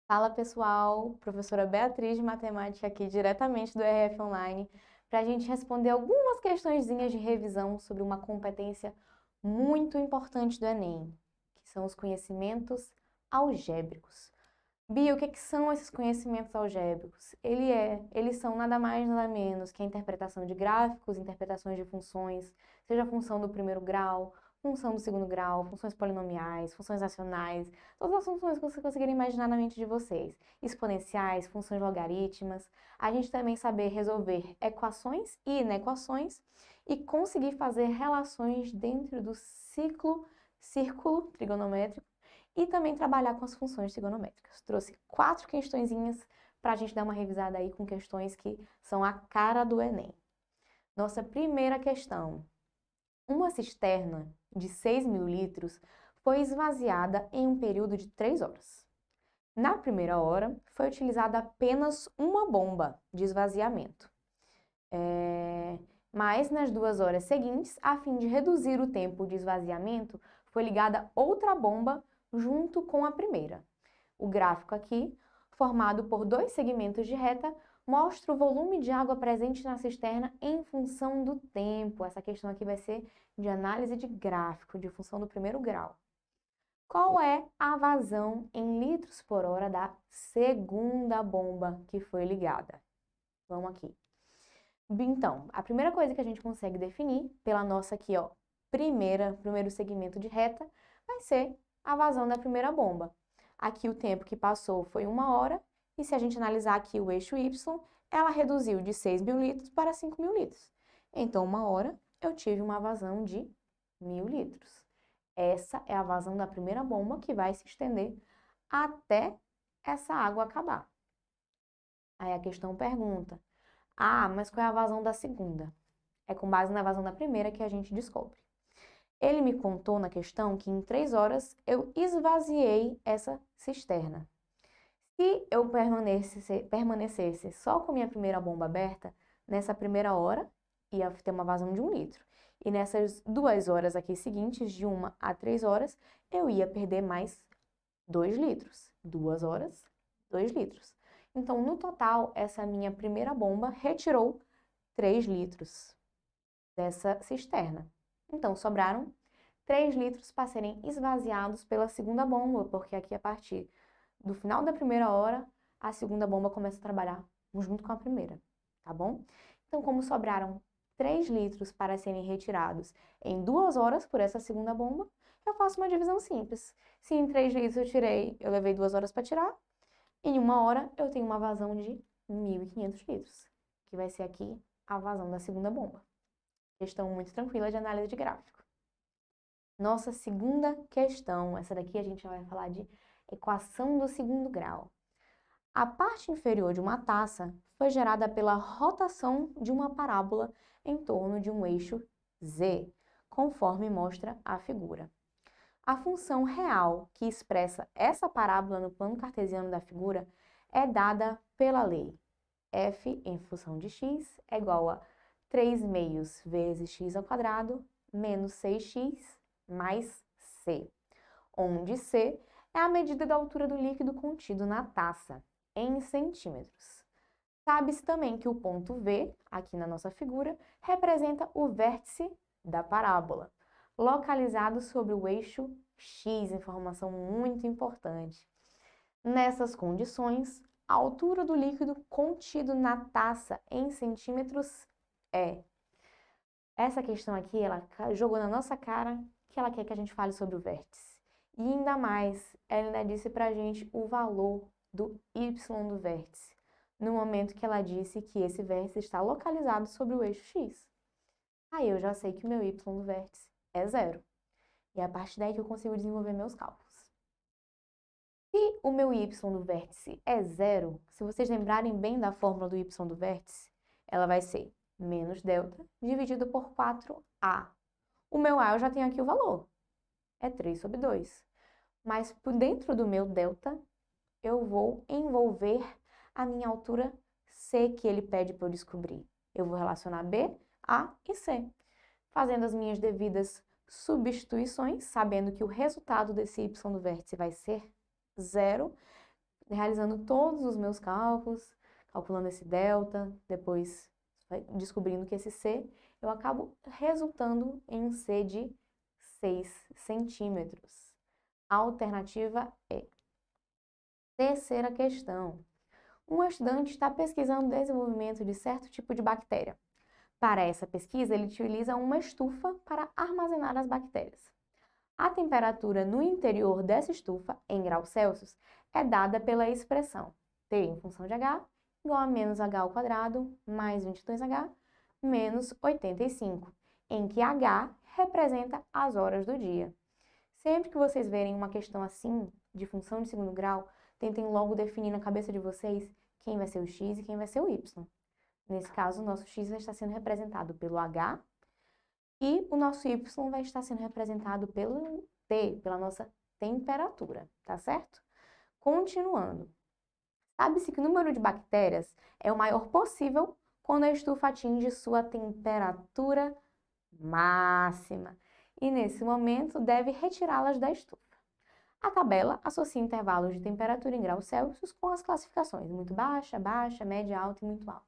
Fala pessoal, professora Beatriz de Matemática aqui diretamente do RF Online para a gente responder algumas questõezinhas de revisão sobre uma competência muito importante do Enem, que são os conhecimentos algébricos. Bia, o que são esses conhecimentos algébricos? Eles são nada mais, nada menos que a interpretação de gráficos, interpretações de funções, seja a função do primeiro grau, função do segundo grau, funções polinomiais, funções racionais, todas as funções que vocês conseguirem imaginar na mente de vocês, exponenciais, funções logarítmicas, a gente também saber resolver equações e inequações e conseguir fazer relações dentro do círculo trigonométrico e também trabalhar com as funções trigonométricas. Trouxe 4 questõezinhas para a gente dar uma revisada aí com questões que são a cara do Enem. Nossa primeira questão. Uma cisterna de 6.000 litros foi esvaziada em um período de 3 horas. Na primeira hora, foi utilizada apenas uma bomba de esvaziamento. Mas nas 2 horas seguintes, a fim de reduzir o tempo de esvaziamento, foi ligada outra bomba junto com a primeira. O gráfico aqui, formado por 2 segmentos de reta, mostra o volume de água presente na cisterna em função do tempo. Essa questão aqui vai ser de análise de gráfico, de função do primeiro grau. Qual é a vazão em litros por hora da segunda bomba que foi ligada? Vamos aqui. Então, a primeira coisa que a gente consegue definir pela nossa aqui, ó, primeiro segmento de reta, vai ser a vazão da primeira bomba. Aqui o tempo que passou foi 1 hora, e se a gente analisar aqui o eixo Y, ela reduziu de 6.000 litros para 5.000 litros. Então, 1 hora, eu tive uma vazão de 1.000 litros. Essa é a vazão da primeira bomba que vai se estender até essa água acabar. Aí a questão pergunta: mas qual é a vazão da segunda? É com base na vazão da primeira que a gente descobre. Ele me contou na questão que em 3 horas eu esvaziei essa cisterna. Se eu permanecesse só com minha primeira bomba aberta, nessa primeira hora ia ter uma vazão de 1 litro. E nessas 2 horas aqui seguintes, de 1 a 3 horas, eu ia perder mais 2 litros. 2 horas, 2 litros. Então, no total, essa minha primeira bomba retirou 3 litros dessa cisterna. Então, sobraram 3 litros para serem esvaziados pela segunda bomba, porque aqui a partir do final da primeira hora, a segunda bomba começa a trabalhar junto com a primeira, tá bom? Então, como sobraram 3 litros para serem retirados em 2 horas por essa segunda bomba, eu faço uma divisão simples. Se em 3 litros eu levei 2 horas para tirar, em 1 hora eu tenho uma vazão de 1.500 litros, que vai ser aqui a vazão da segunda bomba. Questão muito tranquila de análise de gráfico. Nossa segunda questão, essa daqui a gente vai falar de equação do segundo grau. A parte inferior de uma taça foi gerada pela rotação de uma parábola em torno de um eixo z, conforme mostra a figura. A função real que expressa essa parábola no plano cartesiano da figura é dada pela lei f em função de x é igual a 3 meios vezes x ao quadrado menos 6x mais c, onde c é a medida da altura do líquido contido na taça, em centímetros. Sabe-se também que o ponto V, aqui na nossa figura, representa o vértice da parábola, localizado sobre o eixo X, informação muito importante. Nessas condições, a altura do líquido contido na taça em centímetros é. Essa questão aqui, ela jogou na nossa cara que ela quer que a gente fale sobre o vértice. E ainda mais, ela ainda disse pra gente o valor do y do vértice, no momento que ela disse que esse vértice está localizado sobre o eixo X. Aí eu já sei que o meu y do vértice é 0. E é a partir daí que eu consigo desenvolver meus cálculos. Se o meu y do vértice é 0, se vocês lembrarem bem da fórmula do y do vértice, ela vai ser menos delta dividido por 4a. O meu a eu já tenho aqui o valor, é 3 sobre 2. Mas por dentro do meu delta, eu vou envolver a minha altura c que ele pede para eu descobrir. Eu vou relacionar b, a e c, fazendo as minhas devidas substituições, sabendo que o resultado desse y do vértice vai ser 0. realizando todos os meus cálculos, calculando esse delta, depois descobrindo que esse C, eu acabo resultando em um C de 6 centímetros. A alternativa é. Terceira questão. Um estudante está pesquisando o desenvolvimento de certo tipo de bactéria. Para essa pesquisa, ele utiliza uma estufa para armazenar as bactérias. A temperatura no interior dessa estufa, em graus Celsius, é dada pela expressão T em função de H igual a menos H ao quadrado mais 22H menos 85, em que H representa as horas do dia. Sempre que vocês verem uma questão assim, de função de segundo grau, tentem logo definir na cabeça de vocês quem vai ser o x e quem vai ser o y. Nesse caso, o nosso x vai estar sendo representado pelo H e o nosso y vai estar sendo representado pelo T, pela nossa temperatura, tá certo? Continuando. Sabe-se que o número de bactérias é o maior possível quando a estufa atinge sua temperatura máxima e, nesse momento, deve retirá-las da estufa. A tabela associa intervalos de temperatura em graus Celsius com as classificações muito baixa, baixa, média, alta e muito alta.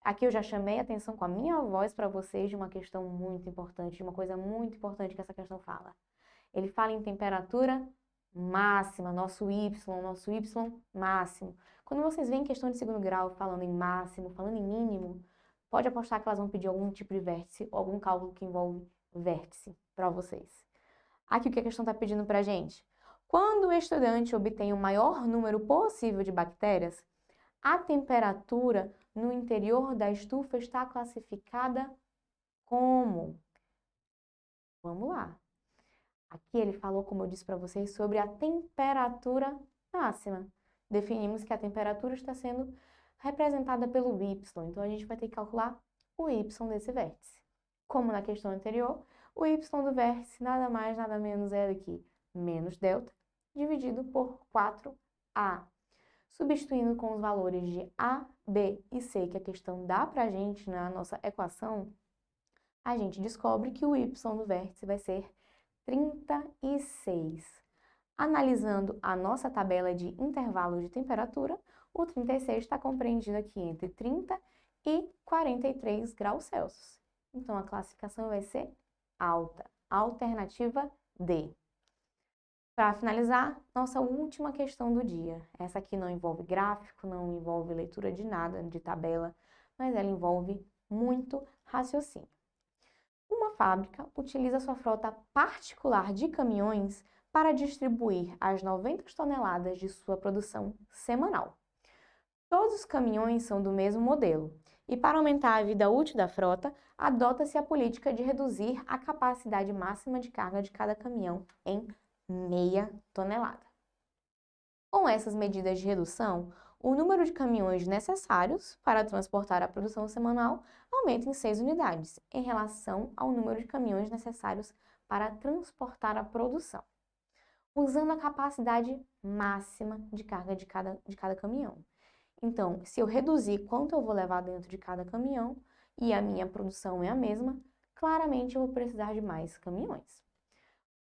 Aqui eu já chamei a atenção com a minha voz para vocês de uma questão muito importante, de uma coisa muito importante que essa questão fala. Ele fala em temperatura máxima, nosso y máximo. Quando vocês veem questão de segundo grau falando em máximo, falando em mínimo, pode apostar que elas vão pedir algum tipo de vértice ou algum cálculo que envolve vértice para vocês. Aqui o que a questão está pedindo para a gente? Quando o estudante obtém o maior número possível de bactérias, a temperatura no interior da estufa está classificada como? Vamos lá. Aqui ele falou, como eu disse para vocês, sobre a temperatura máxima. Definimos que a temperatura está sendo representada pelo y, então a gente vai ter que calcular o y desse vértice. Como na questão anterior, o y do vértice nada mais, nada menos é aqui, menos delta, dividido por 4A. Substituindo com os valores de A, B e C que a questão dá para a gente na nossa equação, a gente descobre que o y do vértice vai ser 36. Analisando a nossa tabela de intervalo de temperatura, o 36 está compreendido aqui entre 30 e 43 graus Celsius. Então, a classificação vai ser alta. Alternativa D. Para finalizar, nossa última questão do dia. Essa aqui não envolve gráfico, não envolve leitura de nada, de tabela, mas ela envolve muito raciocínio. Uma fábrica utiliza sua frota particular de caminhões para distribuir as 90 toneladas de sua produção semanal. Todos os caminhões são do mesmo modelo e, para aumentar a vida útil da frota, adota-se a política de reduzir a capacidade máxima de carga de cada caminhão em meia tonelada. Com essas medidas de redução, o número de caminhões necessários para transportar a produção semanal aumenta em 6 unidades, em relação ao número de caminhões necessários para transportar a produção, usando a capacidade máxima de carga de cada caminhão. Então, se eu reduzir quanto eu vou levar dentro de cada caminhão e a minha produção é a mesma, claramente eu vou precisar de mais caminhões.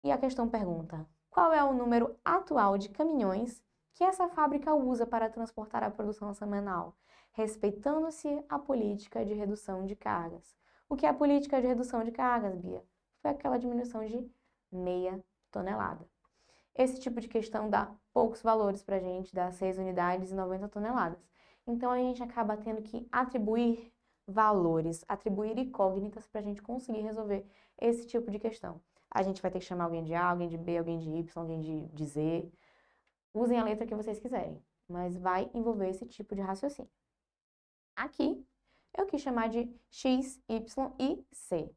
E a questão pergunta: qual é o número atual de caminhões que essa fábrica usa para transportar a produção semanal, respeitando-se a política de redução de cargas? O que é a política de redução de cargas, Bia? Foi aquela diminuição de meia tonelada. Esse tipo de questão dá poucos valores para a gente, dá 6 unidades e 90 toneladas. Então, a gente acaba tendo que atribuir valores, atribuir incógnitas para a gente conseguir resolver esse tipo de questão. A gente vai ter que chamar alguém de A, alguém de B, alguém de Y, alguém de Z. Usem a letra que vocês quiserem, mas vai envolver esse tipo de raciocínio. Aqui, eu quis chamar de X, Y e C.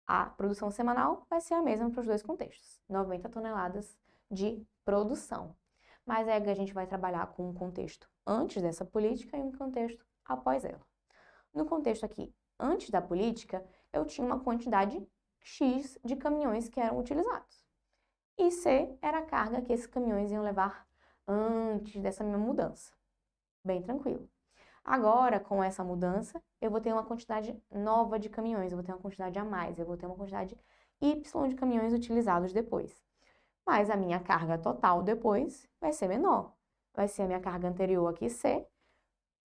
A produção semanal vai ser a mesma para os dois contextos, 90 toneladas de produção. Mas é que a gente vai trabalhar com um contexto antes dessa política e um contexto após ela. No contexto aqui, antes da política, eu tinha uma quantidade X de caminhões que eram utilizados. E C era a carga que esses caminhões iam levar antes dessa minha mudança. Bem tranquilo. Agora, com essa mudança, eu vou ter uma quantidade nova de caminhões, eu vou ter uma quantidade a mais, eu vou ter uma quantidade Y de caminhões utilizados depois. Mas a minha carga total depois vai ser menor. vai ser a minha carga anterior aqui, C,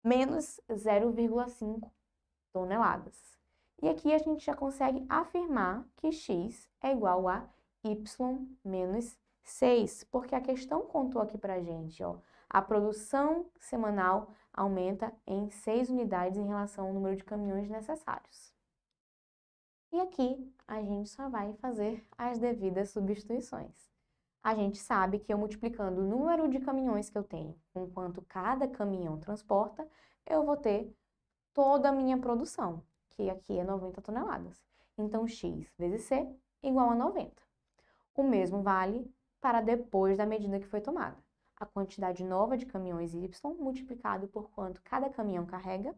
menos 0,5 toneladas. E aqui a gente já consegue afirmar que x é igual a y menos 6, porque a questão contou aqui pra gente, ó, a produção semanal aumenta em 6 unidades em relação ao número de caminhões necessários. E aqui a gente só vai fazer as devidas substituições. A gente sabe que eu multiplicando o número de caminhões que eu tenho com quanto cada caminhão transporta, eu vou ter toda a minha produção, que aqui é 90 toneladas. Então, x vezes c igual a 90. O mesmo vale para depois da medida que foi tomada. A quantidade nova de caminhões y multiplicado por quanto cada caminhão carrega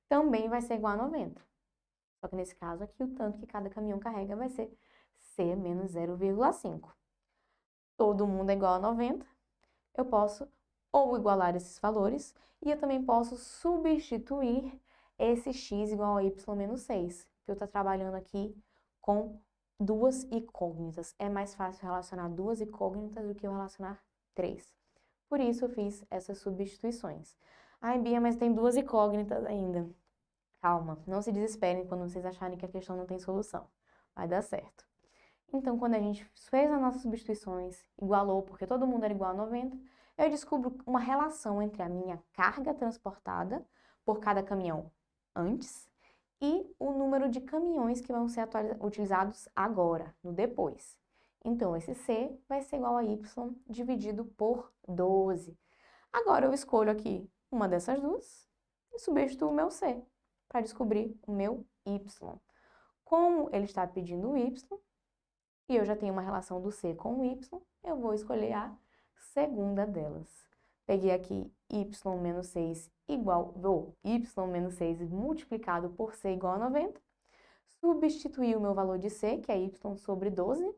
também vai ser igual a 90. Só que nesse caso aqui, o tanto que cada caminhão carrega vai ser c menos 0,5. Todo mundo é igual a 90. Eu posso ou igualar esses valores e eu também posso substituir esse x igual a y menos 6, que eu estou trabalhando aqui com duas incógnitas. É mais fácil relacionar duas incógnitas do que eu relacionar três. Por isso eu fiz essas substituições. Ai, Bia, mas tem duas incógnitas ainda. Calma, não se desesperem quando vocês acharem que a questão não tem solução. Vai dar certo. Então, quando a gente fez as nossas substituições, igualou, porque todo mundo era igual a 90, eu descubro uma relação entre a minha carga transportada por cada caminhão antes e o número de caminhões que vão ser utilizados agora, no depois. Então, esse C vai ser igual a Y dividido por 12. Agora, eu escolho aqui uma dessas duas e substituo o meu C para descobrir o meu Y. Como ele está pedindo o Y, e eu já tenho uma relação do C com o Y, eu vou escolher a segunda delas. Peguei aqui y menos 6 igual, y menos 6 multiplicado por C igual a 90. Substituí o meu valor de C, que é y sobre 12.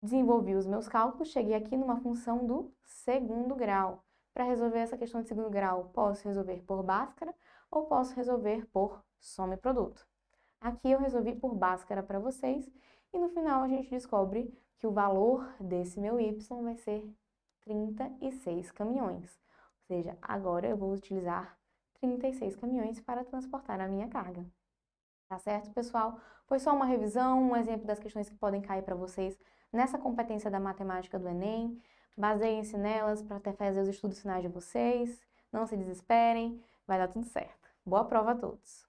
Desenvolvi os meus cálculos, cheguei aqui numa função do segundo grau. Para resolver essa questão de segundo grau, posso resolver por Bhaskara ou posso resolver por soma e produto. Aqui eu resolvi por Bhaskara para vocês e no final a gente descobre que o valor desse meu y vai ser 36 caminhões. Ou seja, agora eu vou utilizar 36 caminhões para transportar a minha carga. Tá certo, pessoal? Foi só uma revisão, um exemplo das questões que podem cair para vocês nessa competência da matemática do Enem. Baseiem-se nelas para até fazer os estudos finais de vocês. Não se desesperem, vai dar tudo certo. Boa prova a todos!